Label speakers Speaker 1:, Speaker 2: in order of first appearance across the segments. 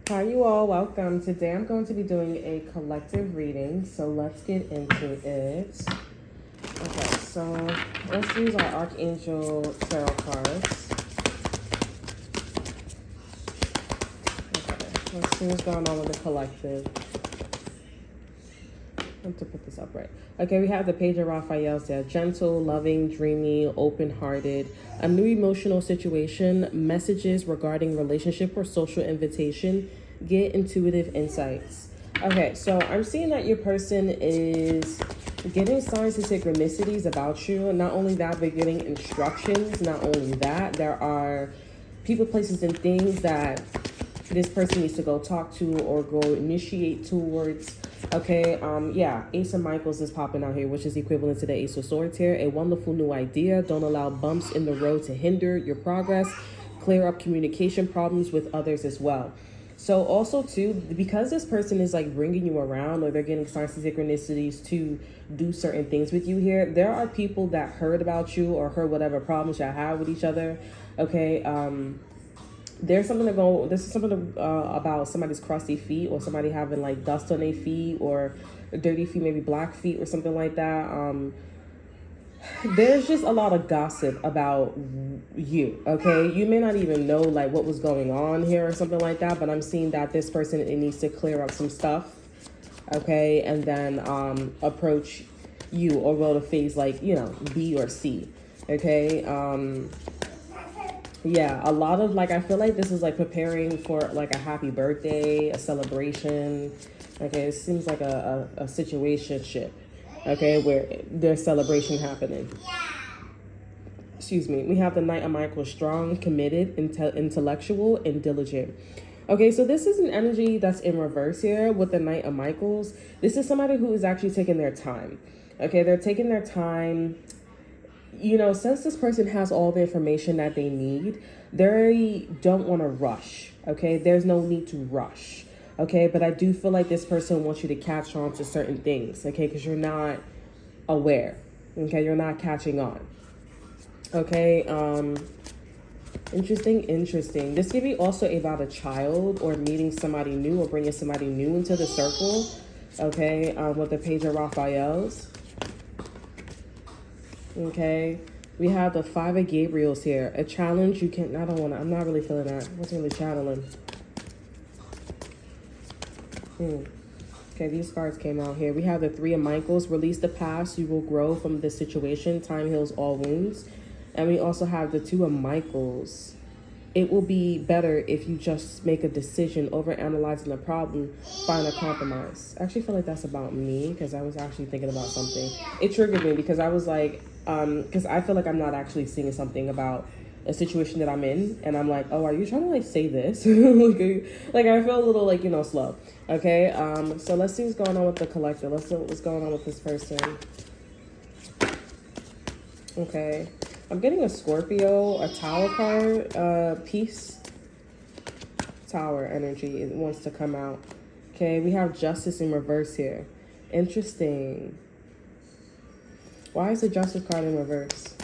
Speaker 1: Hi, you all. Welcome. Today I'm going to be doing a collective reading, so let's get into it. Okay, so let's use our Archangel Tarot cards. Okay, let's see what's going on with the collective. I have to put this up right. Okay, we have the Page of Raphael's there. Gentle, loving, dreamy, open-hearted. A new emotional situation. Messages regarding relationship or social invitation. Get intuitive insights. Okay, so I'm seeing that your person is getting signs and synchronicities about you. Not only that, but getting instructions. Not only that, there are people, places, and things that this person needs to go talk to or go initiate towards. Okay, yeah, Ace of Michaels is popping out here, which is equivalent to the Ace of Swords here. A wonderful new idea. Don't allow bumps in the road to hinder your progress. Clear up communication problems with others as well. So also too, because this person is like bringing you around, or they're getting signs and synchronicities to do certain things with you here, there are people that heard about you or heard whatever problems y'all have with each other. Okay, there's something to go. This is something about somebody's crusty feet, or somebody having like dust on their feet, or dirty feet, maybe black feet or something like that. There's just a lot of gossip about you. Okay, you may not even know like what was going on here or something like that, but I'm seeing that this person, it needs to clear up some stuff. Okay, and then approach you or go to phase like, you know, B or C. Okay. Yeah, a lot of like, I feel like this is like preparing for like a happy birthday, a celebration. Okay, it seems like a situationship. Okay, where there's celebration happening. Excuse me. We have the Knight of Michaels, strong, committed, intellectual, and diligent. Okay, so this is an energy that's in reverse here with the Knight of Michaels. This is somebody who is actually taking their time. Okay, they're taking their time. You know, since this person has all the information that they need, they don't want to rush. Okay, there's no need to rush. Okay, but I do feel like this person wants you to catch on to certain things. Okay, because you're not aware. Okay, you're not catching on. Okay, interesting. This could be also about a child or meeting somebody new or bringing somebody new into the circle. Okay, with the Page of Raphael's. Okay, we have the Five of Gabriels here. A challenge you can, I'm not really feeling that. What's really channeling? Okay, these cards came out here. We have the Three of Michaels. Release the past. You will grow from this situation. Time heals all wounds. And we also have the Two of Michaels. It will be better if you just make a decision over analyzing the problem, find a compromise. I actually feel like that's about me, because I was actually thinking about something. It triggered me because I was like, because I feel like I'm not actually seeing something about a situation that I'm in, and I'm like, oh, are you trying to like say this? like I feel a little like, you know, slow. Okay, so let's see what's going on with the collector. Let's see what's going on with this person. Okay, I'm getting a Scorpio, a Tower card, peace, Tower energy. It wants to come out. Okay, we have Justice in reverse here. Interesting. Why is the Justice card in reverse?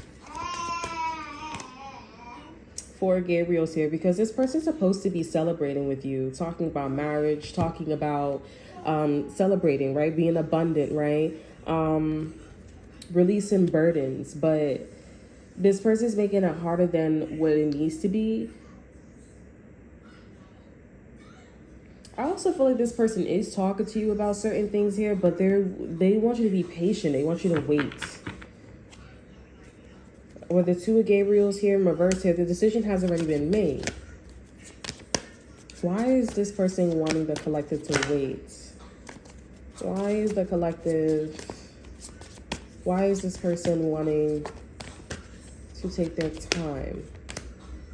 Speaker 1: Four Gabriels here, because this person's supposed to be celebrating with you, talking about marriage, talking about celebrating, right? Being abundant, right? Releasing burdens, but this person's making it harder than what it needs to be. I also feel like this person is talking to you about certain things here, but they want you to be patient. They want you to wait. With the Two of Gabriels here in reverse here, the decision has already been made. Why is this person wanting the collective to wait? Why is this person wanting to take their time?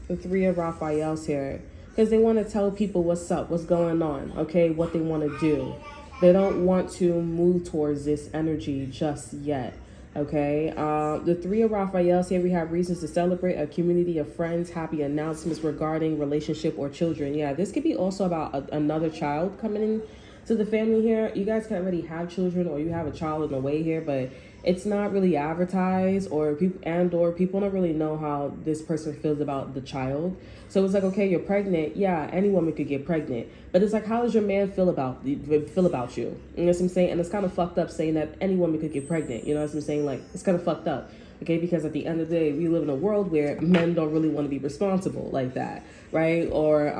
Speaker 1: The Three of Raphael's here. Because they want to tell people what's up, what's going on, okay, what they want to do. They don't want to move towards this energy just yet. Okay, the Three of Raphael's here, we have reasons to celebrate, a community of friends, happy announcements regarding relationship or children. Yeah, this could be also about another child coming in to the family here. You guys can already have children, or you have a child in the way here, but it's not really advertised, or people don't really know how this person feels about the child. So it's like, okay, you're pregnant. Yeah, any woman could get pregnant, but it's like, how does your man feel about you? You know what I'm saying? And it's kind of fucked up saying that any woman could get pregnant. You know what I'm saying? Like, it's kind of fucked up. Okay, because at the end of the day, we live in a world where men don't really want to be responsible like that, right? Or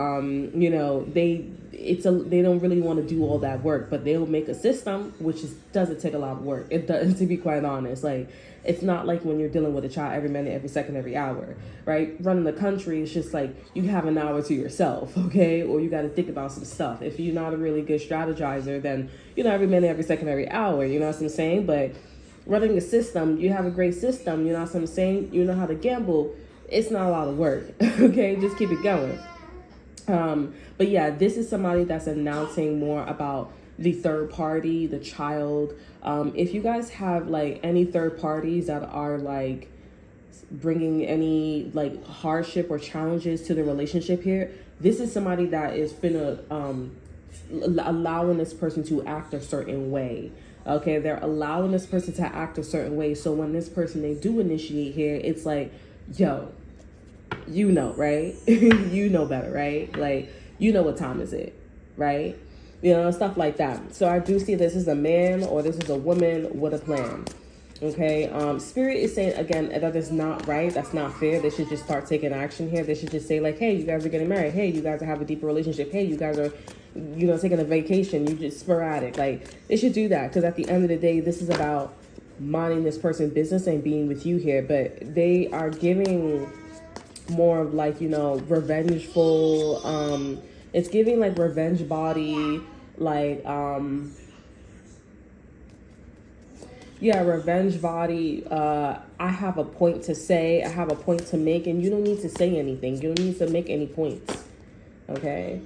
Speaker 1: they don't really want to do all that work, but they'll make a system which doesn't take a lot of work. It does, to be quite honest. Like, it's not like when you're dealing with a child every minute, every second, every hour, right? Running the country is just like you have an hour to yourself, okay? Or you got to think about some stuff. If you're not a really good strategizer, then every minute, every second, every hour. You know what I'm saying? But running a system, you have a great system. You know what I'm saying? You know how to gamble. It's not a lot of work, okay? Just keep it going. But yeah, this is somebody that's announcing more about the third party, the child. If you guys have like any third parties that are like bringing any like hardship or challenges to the relationship here, this is somebody that is finna allowing this person to act a certain way. Okay, they're allowing this person to act a certain way. So when this person, they do initiate here, it's like, yo, you know, right? You know better, right? Like, you know what time is it, right? Stuff like that. So I do see this is a man or this is a woman with a plan. Okay, Spirit is saying, again, that is not right. That's not fair. They should just start taking action here. They should just say, like, hey, you guys are getting married. Hey, you guys are having a deeper relationship. Hey, you guys are, taking a vacation. You just sporadic. Like, they should do that, because at the end of the day, this is about minding this person's business and being with you here. But they are giving more of like, revengeful, it's giving like revenge body, like, revenge body. I have a point to say, I have a point to make, and you don't need to say anything. You don't need to make any points. Okay.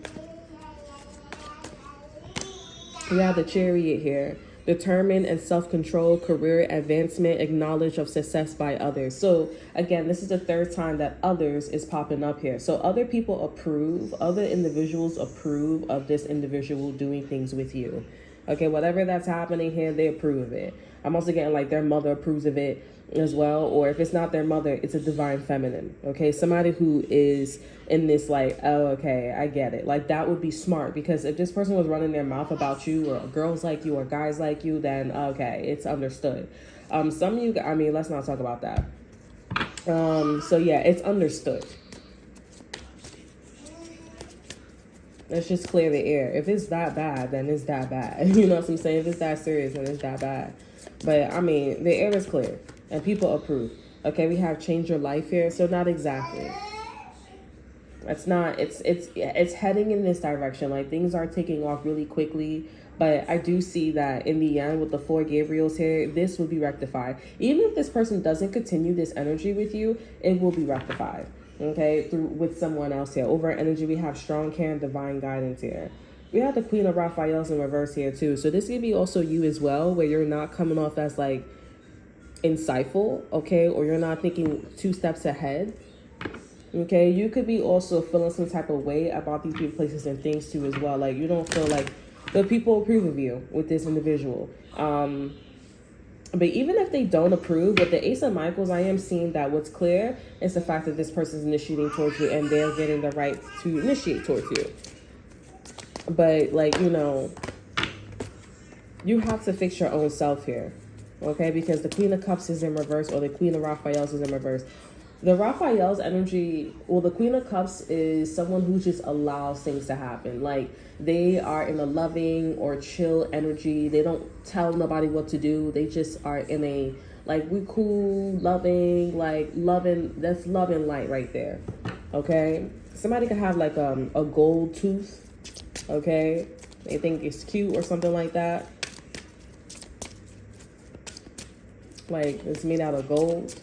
Speaker 1: We have the Chariot here. Determined and self-control, career advancement, acknowledge of success by others. So again, this is the third time that others is popping up here. So other people approve, other individuals approve of this individual doing things with you. Okay, whatever that's happening here, they approve of it. I'm also getting like their mother approves of it as well. Or if it's not their mother, it's a divine feminine. Okay, somebody who is in this like, oh, okay, I get it. Like, that would be smart, because if this person was running their mouth about you, or girls like you or guys like you, then okay, it's understood. Some of you, let's not talk about that. So yeah, it's understood. Let's just clear the air. If it's that bad, then it's that bad. You know what I'm saying? If it's that serious, then it's that bad. But the air is clear and people approve. Okay, we have change your life here. So not exactly. It's not, it's heading in this direction. Like, things are taking off really quickly. But I do see that in the end, with the 4 Gabriels here, this will be rectified. Even if this person doesn't continue this energy with you, it will be rectified. Okay, with someone else here. Over energy, we have strong care and divine guidance here. We have the Queen of Raphael's in reverse here too. So this could be also you as well, where you're not coming off as like insightful, okay, or you're not thinking 2 steps ahead. Okay, you could be also feeling some type of way about these people, places, and things too as well. Like, you don't feel like the people approve of you with this individual. But even if they don't approve, with the Ace of Michaels, I am seeing that what's clear is the fact that this person is initiating towards you, and they're getting the right to initiate towards you. But like, you have to fix your own self here, okay? Because the Queen of Cups is in reverse, or the Queen of Raphael's is in reverse. The Raphael's energy, the Queen of Cups is someone who just allows things to happen. Like, they are in a loving or chill energy. They don't tell nobody what to do. They just are in a, like, we cool, loving, like, loving, that's love and light right there, okay? Somebody could have, like, a gold tooth, okay? They think it's cute or something like that. Like, it's made out of gold.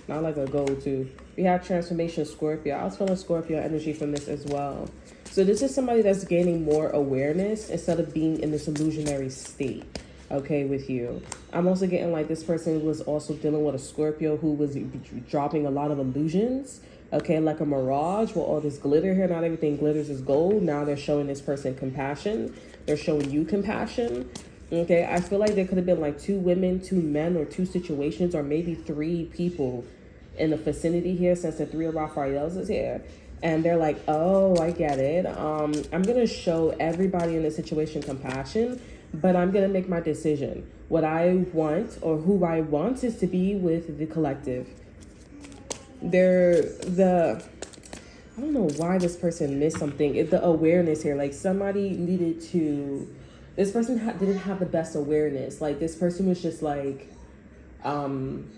Speaker 1: Not like a gold tooth. We have transformation Scorpio. I was feeling Scorpio energy from this as well. So this is somebody that's gaining more awareness instead of being in this illusionary state, okay, with you. I'm also getting like this person was also dealing with a Scorpio who was dropping a lot of illusions, okay, like a mirage with all this glitter here. Not everything glitters is gold. Now they're showing this person compassion. They're showing you compassion. Okay, I feel like there could have been like two women, two men, or two situations, or maybe three people in the vicinity here, since the three of Raphaels is here. And they're like, oh, I get it. I'm gonna show everybody in the situation compassion, but I'm gonna make my decision. What I want, or who I want, is to be with the collective. I don't know why this person missed something. The awareness here, like somebody needed to. This person didn't have the best awareness. Like this person was just like, um,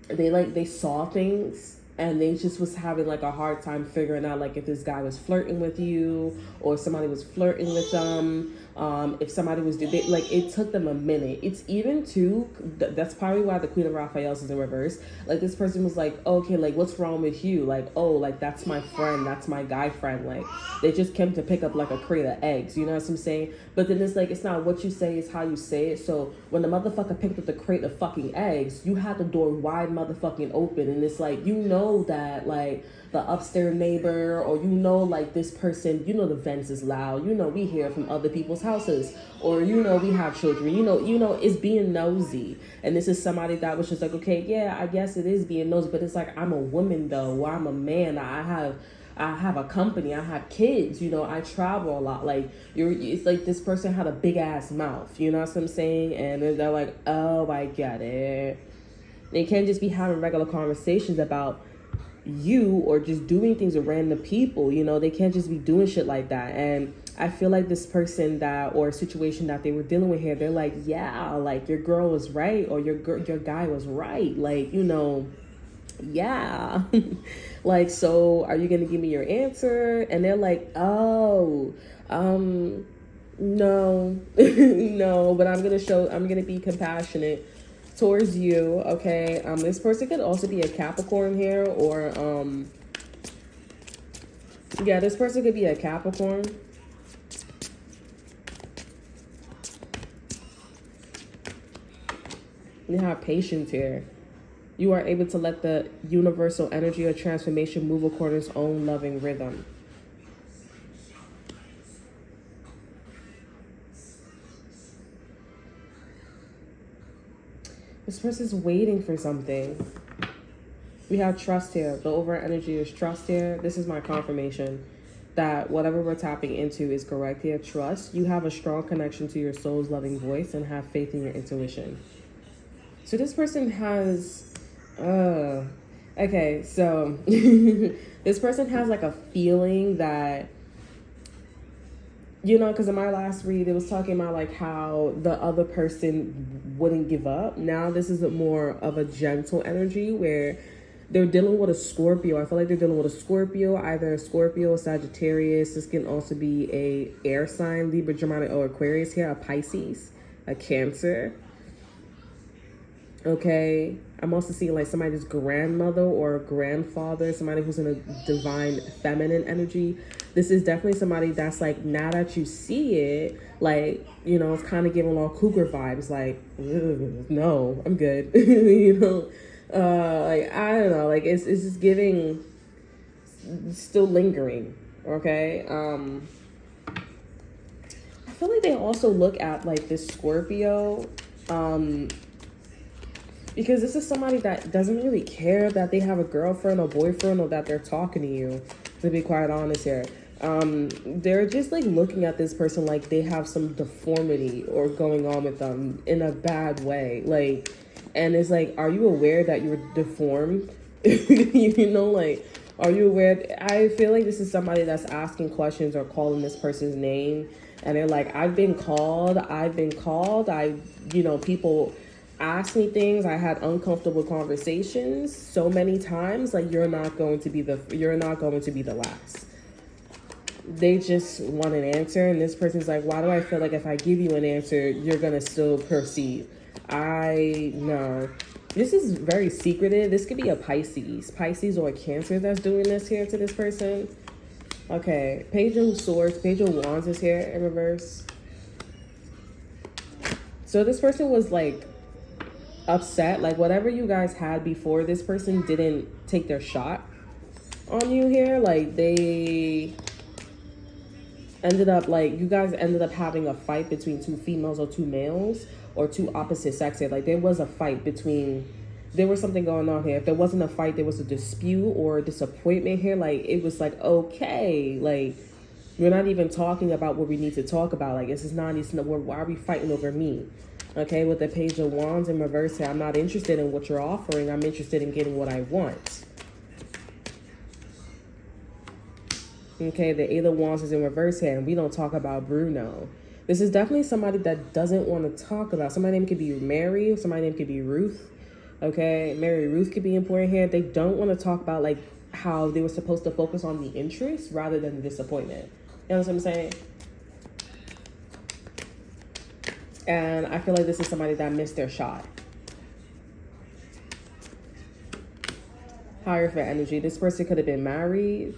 Speaker 1: they saw things, and they just was having like a hard time figuring out like if this guy was flirting with you, or somebody was flirting with them. If somebody was like, it took them a minute. It's even too, that's probably why the Queen of Raphaels is in reverse. Like this person was like, okay, like what's wrong with you? Like, oh, like that's my friend, that's my guy friend. Like they just came to pick up like a crate of eggs, you know what I'm saying? But then it's like, it's not what you say, it's how you say it. So when the motherfucker picked up the crate of fucking eggs, you had the door wide motherfucking open, and it's like, you know that like the upstairs neighbor, or you know like this person, you know the vents is loud, you know we hear from other people's houses, or you know we have children, you know it's being nosy. And this is somebody that was just like, okay, yeah, I guess it is being nosy, but it's like, I'm a woman though, or I'm a man, I have a company, I have kids, you know, I travel a lot. Like it's like this person had a big ass mouth, you know what I'm saying? And they're like, oh, I get it. They can't just be having regular conversations about you, or just doing things with random people, you know. They can't just be doing shit like that. And I feel like this person that, or situation that they were dealing with here, they're like, yeah, like your girl was right, or your guy was right, like, you know, yeah. Like, so are you gonna give me your answer? And they're like, oh, no. No, but I'm gonna be compassionate towards you. Okay, this person could also be a Capricorn here, or yeah, this person could be a Capricorn. You have patience here. You are able to let the universal energy of transformation move according to its own loving rhythm. This person's waiting for something. We have trust here. The overall energy is trust here. This is my confirmation that whatever we're tapping into is correct here. Trust. You have a strong connection to your soul's loving voice, and have faith in your intuition. So this person has... okay, so this person has like a feeling that, you know, because in my last read, it was talking about like how the other person wouldn't give up. Now this is more of a gentle energy where they're dealing with a Scorpio. I feel like they're dealing with a Scorpio, either a Scorpio, Sagittarius. This can also be a air sign, Libra, Gemini, or Aquarius here, a Pisces, a Cancer. Okay, I'm also seeing like somebody's grandmother or grandfather, somebody who's in a divine feminine energy. This is definitely somebody that's like, now that you see it, like, you know, it's kind of giving all cougar vibes, like, no, I'm good. You know, like, I don't know, like it's just giving, still lingering. Okay, I feel like they also look at like this Scorpio, because this is somebody that doesn't really care that they have a girlfriend or boyfriend, or that they're talking to you, to be quite honest here. They're just like looking at this person like they have some deformity or going on with them in a bad way. Like, and it's like, are you aware that you're deformed? You know, like, are you aware? I feel like this is somebody that's asking questions or calling this person's name. And they're like, I've been called. You know, people ask me things. I had uncomfortable conversations so many times. Like, you're not going to be the last. They just want an answer, and this person's like, why do I feel like if I give you an answer, you're gonna still proceed? I know. This is very secretive. This could be a Pisces or a Cancer that's doing this here to this person. Okay, Page of Swords, Page of Wands is here in reverse. So this person was like upset, like whatever you guys had before, this person didn't take their shot on you here. Like ended up like you guys ended up having a fight between two females or two males or two opposite sexes. Like there was a fight between, there was something going on here. If there wasn't a fight, there was a dispute or disappointment here. Like it was like, okay, like we're not even talking about what we need to talk about. Like this is not, why are we fighting over me? Okay, with the Page of Wands in reverse here, I'm not interested in what you're offering. I'm interested in getting what I want. Okay, the Eight of Wands is in reverse here, and we don't talk about Bruno. This is definitely somebody that doesn't want to talk about. Somebody's name could be Mary, somebody's name could be Ruth. Okay, Mary Ruth could be important here. They don't want to talk about like how they were supposed to focus on the interest rather than the disappointment. You know what I'm saying? And I feel like this is somebody that missed their shot. Hierophant energy. This person could have been married,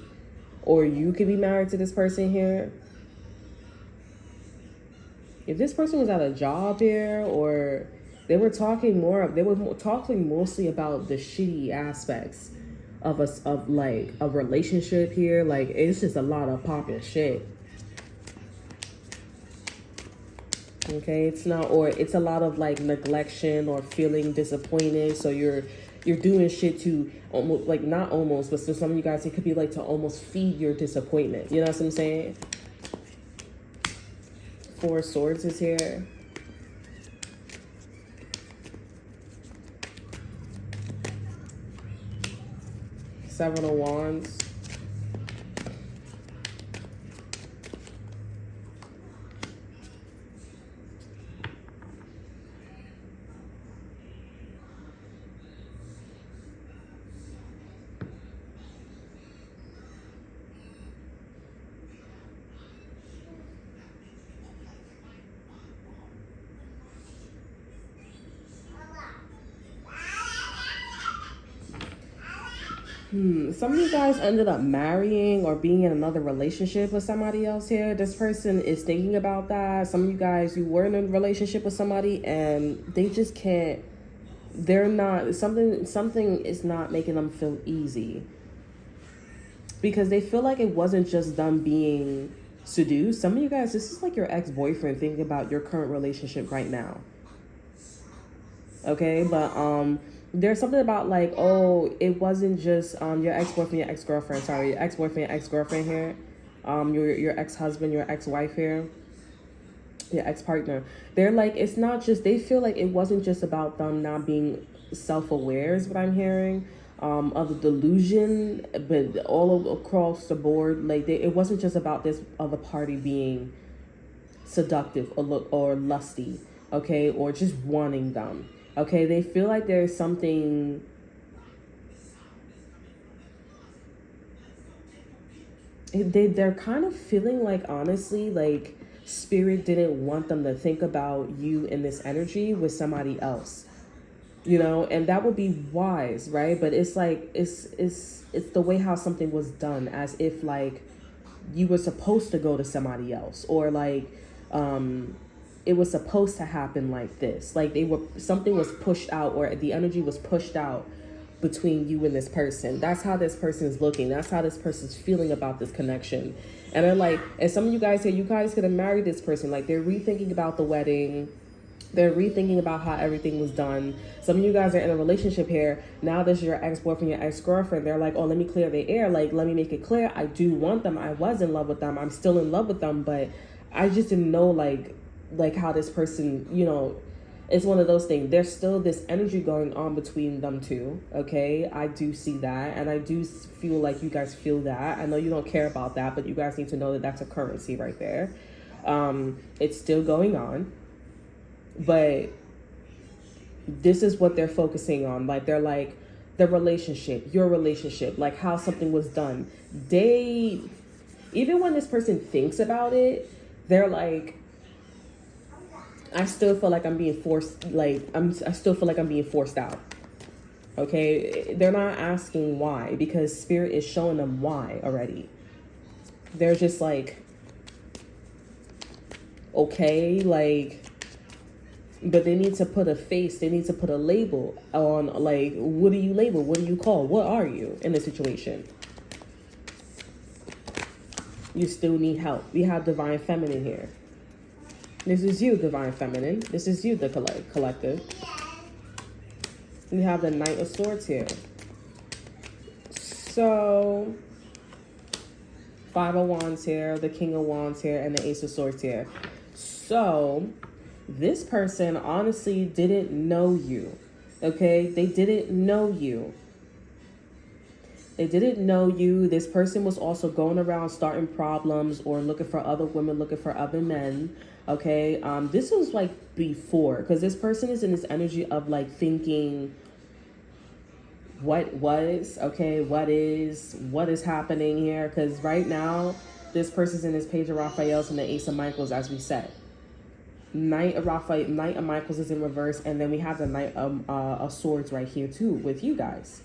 Speaker 1: or you could be married to this person here. If this person was at a job here, or they were talking mostly about the shitty aspects of like a relationship here. Like it's just a lot of popping shit. Okay, it's not, or it's a lot of like neglection or feeling disappointed. So you're doing shit to almost, like not almost, but so some of you guys, it could be like to almost feed your disappointment. You know what I'm saying? Four of Swords is here. Seven of Wands. Some of you guys ended up marrying or being in another relationship with somebody else here. This person is thinking about that. Some of you guys, you were in a relationship with somebody and they just can't, they're not, something is not making them feel easy. Because they feel like it wasn't just them being seduced. Some of you guys, this is like your ex-boyfriend thinking about your current relationship right now. Okay, but there's something about like, oh, it wasn't just your ex-boyfriend, your ex-girlfriend, sorry, your ex-boyfriend, your ex-girlfriend here, your ex-husband, your ex-wife here, your ex-partner. They're like, it's not just, they feel like it wasn't just about them not being self-aware is what I'm hearing, of the delusion, but all across the board, like it wasn't just about this other party being seductive or lusty, okay, or just wanting them. Okay, they feel like there's something, they're kind of feeling like, honestly, like spirit didn't want them to think about you in this energy with somebody else, you know, and that would be wise, right? But it's like, it's the way how something was done, as if like you were supposed to go to somebody else, or like, it was supposed to happen like this. Like something was pushed out, or the energy was pushed out between you and this person. That's how this person is looking. That's how this person's feeling about this connection. And they're like, and some of you guys here, you guys could have married this person. Like they're rethinking about the wedding. They're rethinking about how everything was done. Some of you guys are in a relationship here. Now this is your ex-boyfriend, your ex-girlfriend. They're like, oh, let me clear the air. Like, let me make it clear. I do want them. I was in love with them. I'm still in love with them. But I just didn't know like how this person, you know, it's one of those things. There's still this energy going on between them two, okay? I do see that, and I do feel like you guys feel that. I know you don't care about that, but you guys need to know that that's a currency right there. It's still going on, but this is what they're focusing on. Like, they're like, the relationship, your relationship, like how something was done. Even when this person thinks about it, they're like, I still feel like I'm being forced, I still feel like I'm being forced out. Okay? They're not asking why, because spirit is showing them why already. They're just like, okay, like, but they need to put a face, they need to put a label on, like, what do you label? What do you call? What are you in this situation? You still need help. We have divine feminine here. This is you, divine feminine. This is you, the collective. We have the Knight of Swords here. So, Five of Wands here, the King of Wands here, and the Ace of Swords here. So, this person honestly didn't know you, okay? They didn't know you. They didn't know you. This person was also going around starting problems or looking for other women, looking for other men, okay? This was like before, because this person is in this energy of like thinking, what was, okay, what is happening here? Because right now, this person's in this Page of Raphael's and the Ace of Michaels, as we said. Knight of Michaels is in reverse, and then we have the Knight of Swords right here too with you guys.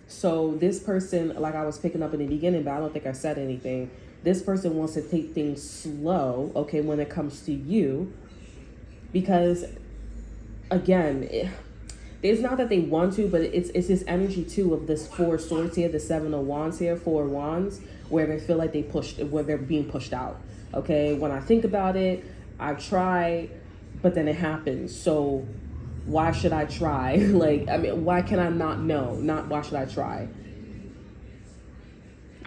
Speaker 1: So this person, like I was picking up in the beginning, but I don't think I said anything. This person wants to take things slow, okay, when it comes to you, because again, it's not that they want to, but it's this energy too of this Four Swords here, the Seven of Wands here, Four Wands, where they feel like where they're being pushed out. Okay, when I think about it, I try, but then it happens. So why should I try? Like, I mean, why can I not know? Not why should I try?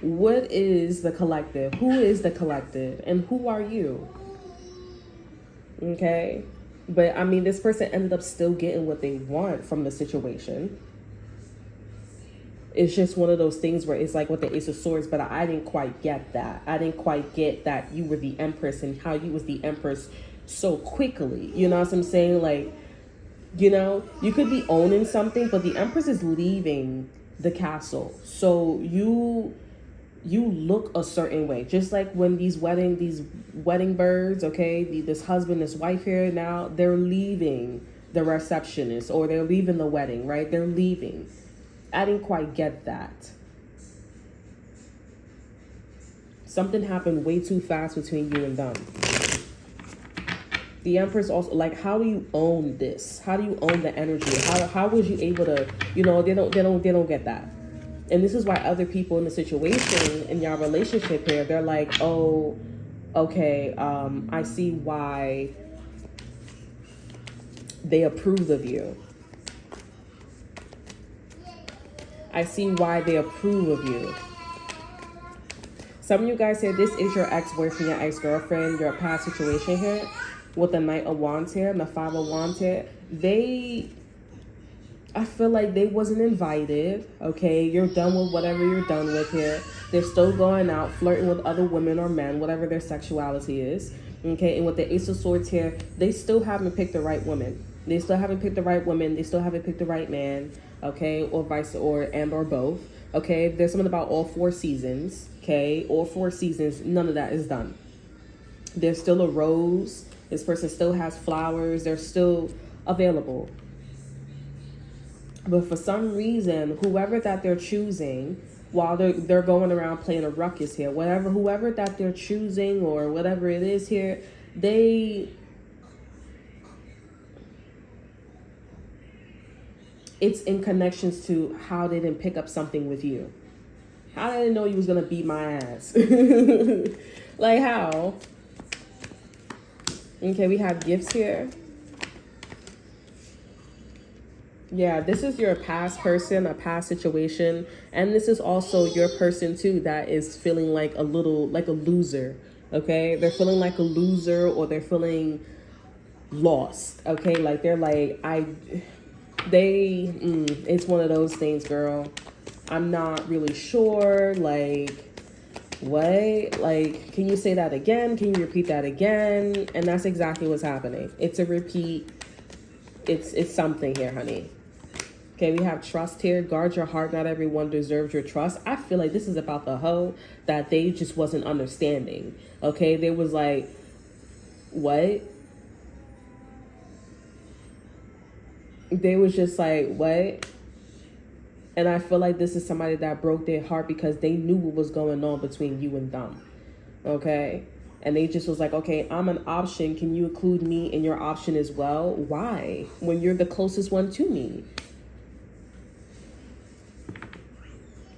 Speaker 1: What is the collective? Who is the collective? And who are you? Okay. But I mean, this person ended up still getting what they want from the situation. It's just one of those things where it's like with the Ace of Swords, but I didn't quite get that. I didn't quite get that you were the Empress and how you was the Empress so quickly. You know what I'm saying? Like, you know, you could be owning something, but the Empress is leaving the castle. So you look a certain way, just like when these wedding birds, okay, this husband, this wife here, now they're leaving the receptionist or they're leaving the wedding, right? They're leaving. I didn't quite get that. Something happened way too fast between you and them. The Empress also, like, how do you own this? How do you own the energy? How was you able to, you know, they don't get that. And this is why other people in the situation in your relationship here, they're like, oh, okay, I see why they approve of you. I see why they approve of you. Some of you guys here, this is your ex-boyfriend, your ex-girlfriend, your past situation here with the Knight of Wands here and the Five of Wands here. I feel like they wasn't invited, okay? You're done with whatever you're done with here. They're still going out, flirting with other women or men, whatever their sexuality is, okay? And with the Ace of Swords here, they still haven't picked the right woman. They still haven't picked the right woman. They still haven't picked the right man, okay? Or both, okay? There's something about all 4 seasons, okay? All 4 seasons, none of that is done. There's still a rose. This person still has flowers. They're still available. But for some reason, whoever that they're choosing, while they're going around playing a ruckus here, whoever that they're choosing or whatever it is here, it's in connections to how they didn't pick up something with you. How did they know you was gonna beat my ass? Like how? Okay, we have gifts here. Yeah, this is your past person, a past situation. And this is also your person too that is feeling like a loser. Okay? They're feeling like a loser or they're feeling lost. Okay? Like they're like, it's one of those things, girl. I'm not really sure. Like, what? Like, can you say that again? Can you repeat that again? And that's exactly what's happening. It's a repeat. It's something here, honey. Okay, we have trust here. Guard your heart. Not everyone deserves your trust. I feel like this is about the hoe that they just wasn't understanding. Okay, they was like, what? They was just like, what? And I feel like this is somebody that broke their heart because they knew what was going on between you and them. Okay? And they just was like, okay, I'm an option. Can you include me in your option as well? Why? When you're the closest one to me.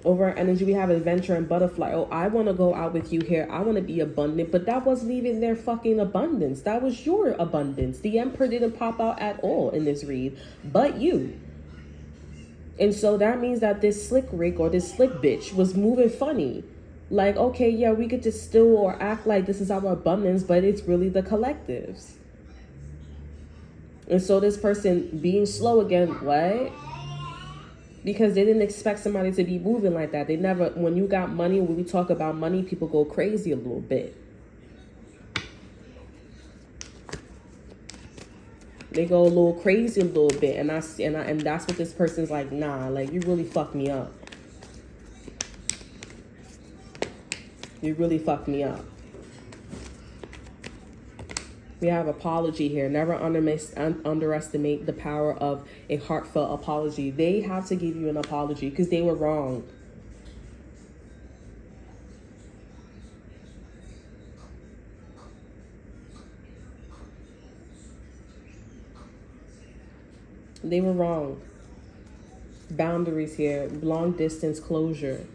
Speaker 1: Over our energy, we have adventure and butterfly. Oh, I want to go out with you here. I want to be abundant. But that wasn't even their fucking abundance. That was your abundance. The Emperor didn't pop out at all in this read, but you. And so that means that this slick Rick or this slick bitch was moving funny. Like, okay, yeah, we could just still or act like this is our abundance, but it's really the collectives. And so this person being slow again, what? Because they didn't expect somebody to be moving like that. They never, when you got money, when we talk about money, people go crazy a little bit. They go a little crazy a little bit, and that's what this person's like. Nah, like you really fucked me up. You really fucked me up. We have apology here. Never underestimate the power of a heartfelt apology. They have to give you an apology because they were wrong. They were wrong. Boundaries here. Long distance closure.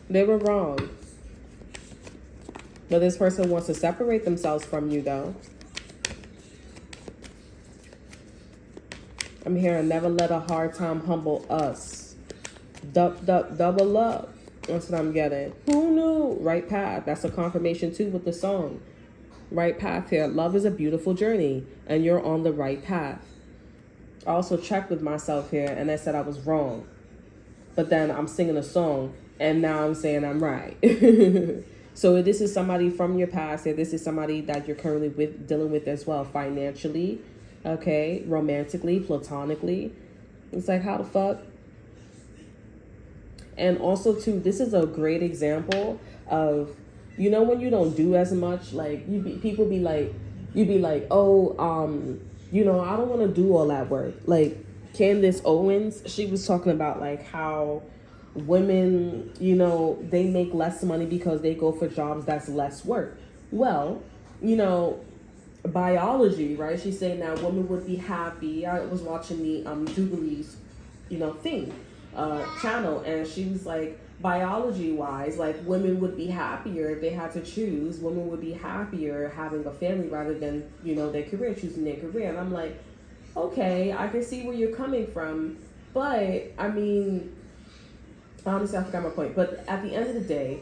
Speaker 1: They were wrong. But this person wants to separate themselves from you, though. I'm hearing never let a hard time humble us. Double up. That's what I'm getting. Who knew? Right path. That's a confirmation, too, with the song. Right path here. Love is a beautiful journey, and you're on the right path. I also checked with myself here, and I said I was wrong. But then I'm singing a song, and now I'm saying I'm right. So this is somebody from your past, and this is somebody that you're currently dealing with as well, financially, okay, romantically, platonically. It's like, how the fuck? And also, too, this is a great example of, you know, when you don't do as much, like, people be like, you be like, oh, you know, I don't want to do all that work. Like Candace Owens, she was talking about like how women, you know, they make less money because they go for jobs that's less work. Well, you know, biology, right? She's saying that women would be happy. I was watching the Jubilee's, you know, channel, and she was like, biology wise, like women would be happier if they had to choose. Women would be happier having a family rather than, you know, their career, choosing their career. And I'm like, okay, I can see where you're coming from, but I mean, honestly, I forgot my point. But at the end of the day,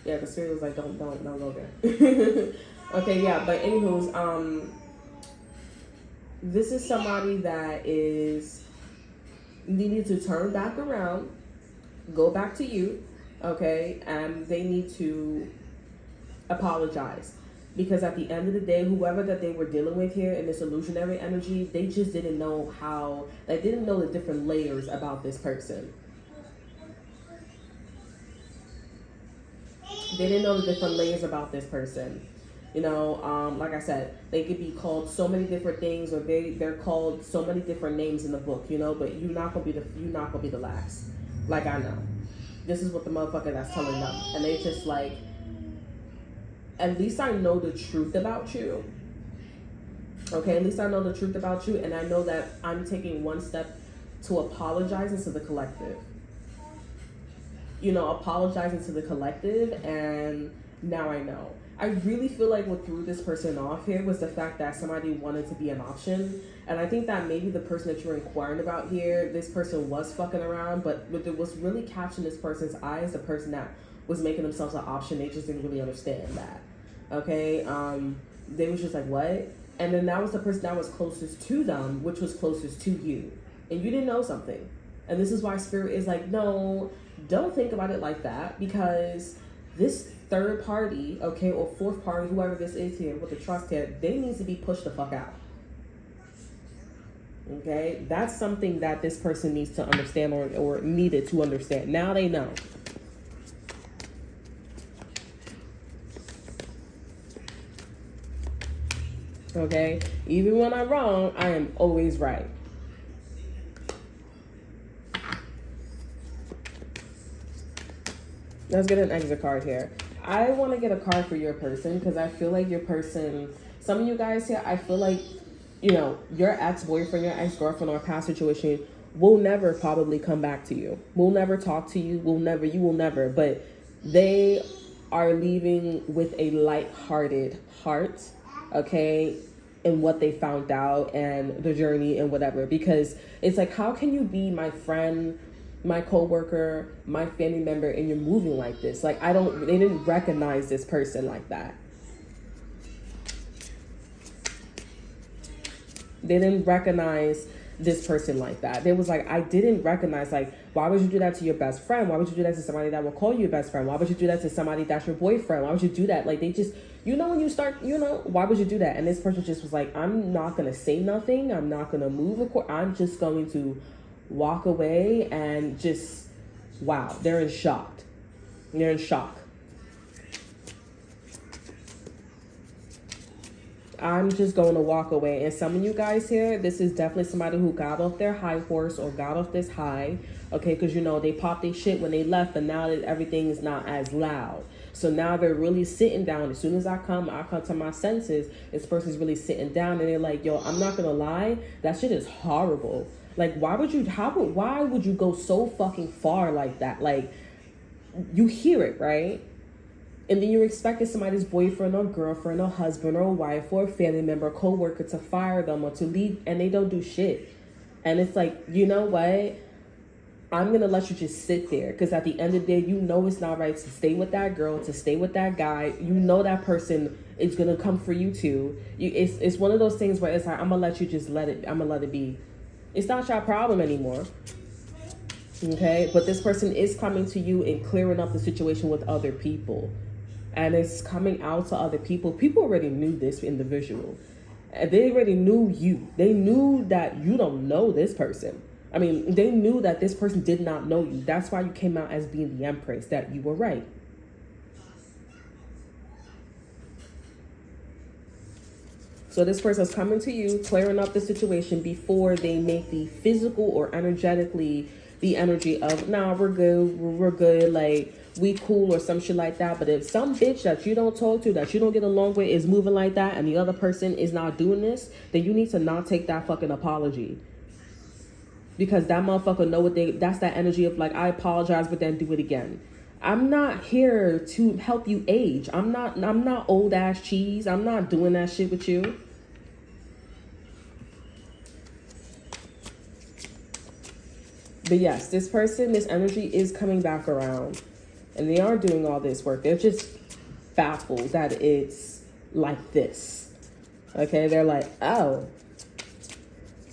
Speaker 1: yeah, the spirit was like, don't go there. Okay, yeah, but anywho's, this is somebody that is needed to turn back around, go back to you, okay, and they need to apologize. Because at the end of the day, whoever that they were dealing with here in this illusionary energy, they just didn't know how, they didn't know the different layers about this person. They didn't know the different layers about this person. You know, like I said, they could be called so many different things, or they're called so many different names in the book, you know, but you're not gonna be the last. Like, I know. This is what the motherfucker that's telling them. And they just like, at least I know the truth about you. Okay, at least I know the truth about you, and I know that I'm taking one step to apologizing to the collective. You know, apologizing to the collective, and now I know. I really feel like what threw this person off here was the fact that somebody wanted to be an option. And I think that maybe the person that you're inquiring about here, this person was fucking around, but what was really catching this person's eye is the person that was making themselves an option. They just didn't really understand that. Okay? They was just like, what? And then that was the person that was closest to them, which was closest to you. And you didn't know something. And this is why Spirit is like, no, don't think about it like that, because this third party, okay, or fourth party, whoever this is here with the trust here, they need to be pushed the fuck out. Okay, that's something that this person needs to understand, or needed to understand. Now they know. Okay, even when I'm wrong, I am always right. Let's get an exit card here. I want to get a card for your person because I feel like your person, some of you guys here, I feel like your ex-boyfriend, your ex-girlfriend, or past situation will never probably come back to you. Will never talk to you. You will never. But they are leaving with a light-hearted heart, okay, in what they found out and the journey and whatever. Because it's like, how can you be my friend, my coworker, my family member, and you're moving like this? Like, they didn't recognize this person like that. They didn't recognize this person like that. They was like, I didn't recognize, like, why would you do that to your best friend? Why would you do that to somebody that will call you your best friend? Why would you do that to somebody that's your boyfriend? Why would you do that? Like, they just, when you start, why would you do that? And this person just was like, I'm not going to say nothing. I'm not going to move. I'm just going to walk away and just, wow, they're in shock. They're in shock. I'm just going to walk away. And some of you guys here, this is definitely somebody who got off their high horse or got off this high, okay? Because, they popped their shit when they left, but now that everything is not as loud. So now they're really sitting down. As soon as I come to my senses, this person's really sitting down and they're like, yo, I'm not going to lie. That shit is horrible. Like, why would you go so fucking far like that? Like, you hear it, right? And then you're expecting somebody's boyfriend or girlfriend or husband or wife or family member, co-worker to fire them or to leave, and they don't do shit. And it's like, you know what? I'm going to let you just sit there, because at the end of the day, it's not right to stay with that girl, to stay with that guy. That person is going to come for you too. It's one of those things where it's like, I'm going to let you just I'm going to let it be. It's not your problem anymore. Okay? But this person is coming to you and clearing up the situation with other people. And it's coming out to other people. People already knew this individual. They already knew you. They knew that you don't know this person. I mean, they knew that this person did not know you. That's why you came out as being the Empress, that you were right. So this person's coming to you, clearing up the situation before they make the physical or energetically the energy of, nah, we're good, like, we cool or some shit like that. But if some bitch that you don't talk to, that you don't get along with, is moving like that and the other person is not doing this, then you need to not take that fucking apology. Because that motherfucker know that's that energy of like, I apologize, but then do it again. I'm not here to help you age. I'm not old ass cheese. I'm not doing that shit with you. But yes, this person, this energy is coming back around. And they are doing all this work. They're just baffled that it's like this. Okay, they're like, oh,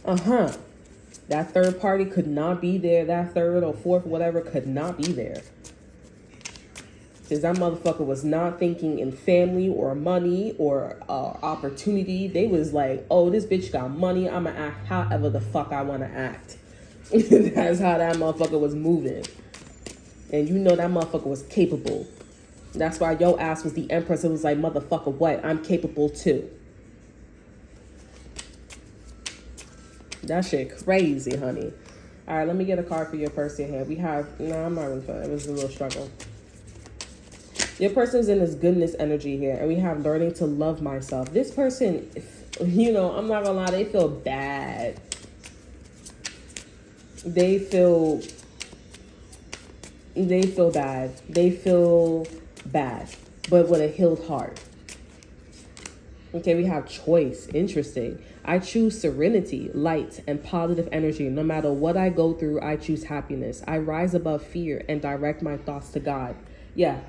Speaker 1: that third party could not be there. That third or fourth, whatever, could not be there. Because that motherfucker was not thinking in family or money or opportunity. They was like, oh, this bitch got money. I'm going to act however the fuck I want to act. That's how that motherfucker was moving. And that motherfucker was capable. That's why your ass was the Empress. It was like, motherfucker, what? I'm capable too. That shit crazy, honey. All right, let me get a card for your person here. We have, no, I'm not really fun. It was a little struggle. Your person's in this goodness energy here. And we have learning to love myself. This person, I'm not gonna lie, they feel bad. They feel bad. They feel bad, but with a healed heart. Okay, we have choice. Interesting. I choose serenity, light, and positive energy. No matter what I go through, I choose happiness. I rise above fear and direct my thoughts to God. Yeah.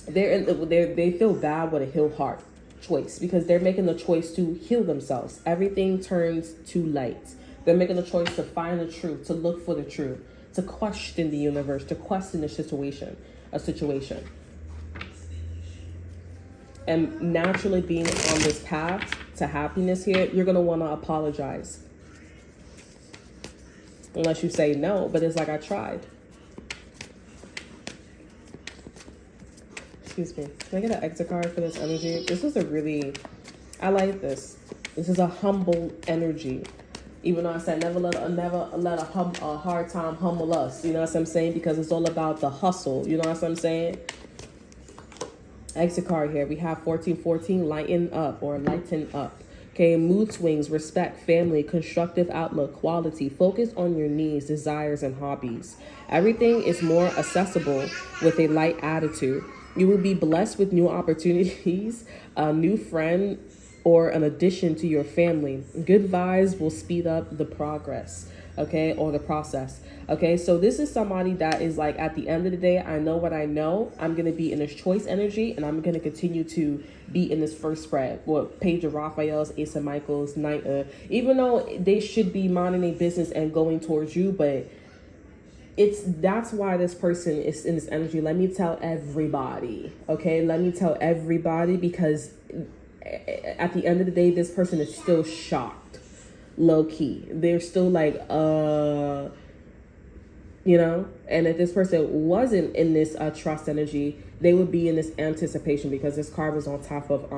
Speaker 1: They feel bad with a healed heart. Choice. Because they're making the choice to heal themselves. Everything turns to light. They're making the choice to find the truth, to look for the truth, to question the universe, to question a situation. And naturally being on this path to happiness here, you're going to want to apologize. Unless you say no, but it's like, I tried. Excuse me. Can I get an exit card for this energy? This is I like this. This is a humble energy. Even though I said never let a hard time humble us. You know what I'm saying? Because it's all about the hustle. You know what I'm saying? Exit card here. We have 1414, lighten up or lighten up. Okay, mood swings, respect, family, constructive outlook, quality. Focus on your needs, desires, and hobbies. Everything is more accessible with a light attitude. You will be blessed with new opportunities, a new friend, or an addition to your family. Good vibes will speed up the progress, okay, or the process. Okay, so this is somebody that is like, at the end of the day, I know what I know. I'm going to be in this choice energy, and I'm going to continue to be in this first spread. Well, Page of Raphael's, Ace of Michael's, Knight of, even though they should be minding their business and going towards you, but that's why this person is in this energy. Let me tell everybody, okay? Let me tell everybody, because at the end of the day, this person is still shocked, low key. They're still like, you know, and if this person wasn't in this trust energy, they would be in this anticipation, because this card was on top of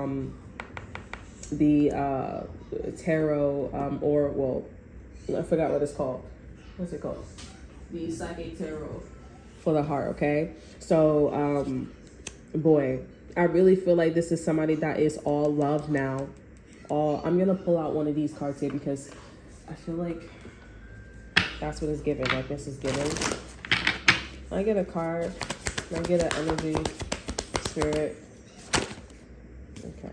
Speaker 1: the tarot, or, well, I forgot what it's called. What's it called? The psychic tarot for the heart. Okay, so boy, I really feel like this is somebody that is all love now. I'm gonna pull out one of these cards here, because I feel like that's what it's giving. Like, this is giving. I get a card. I get an energy, spirit. Okay.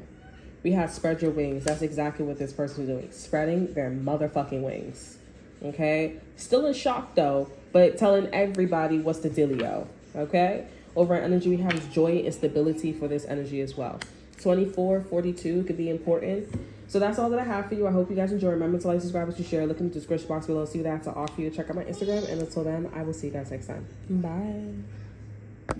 Speaker 1: We have spread your wings. That's exactly what this person is doing. Spreading their motherfucking wings. Okay? Still in shock, though, but telling everybody what's the dealio. Okay? Over our energy, we have is joy and stability for this energy as well. 24, 42 could be important. So that's all that I have for you. I hope you guys enjoy. Remember to like, subscribe, and share. Look in the description box below. See what I have to offer you. Check out my Instagram. And until then, I will see you guys next time. Bye.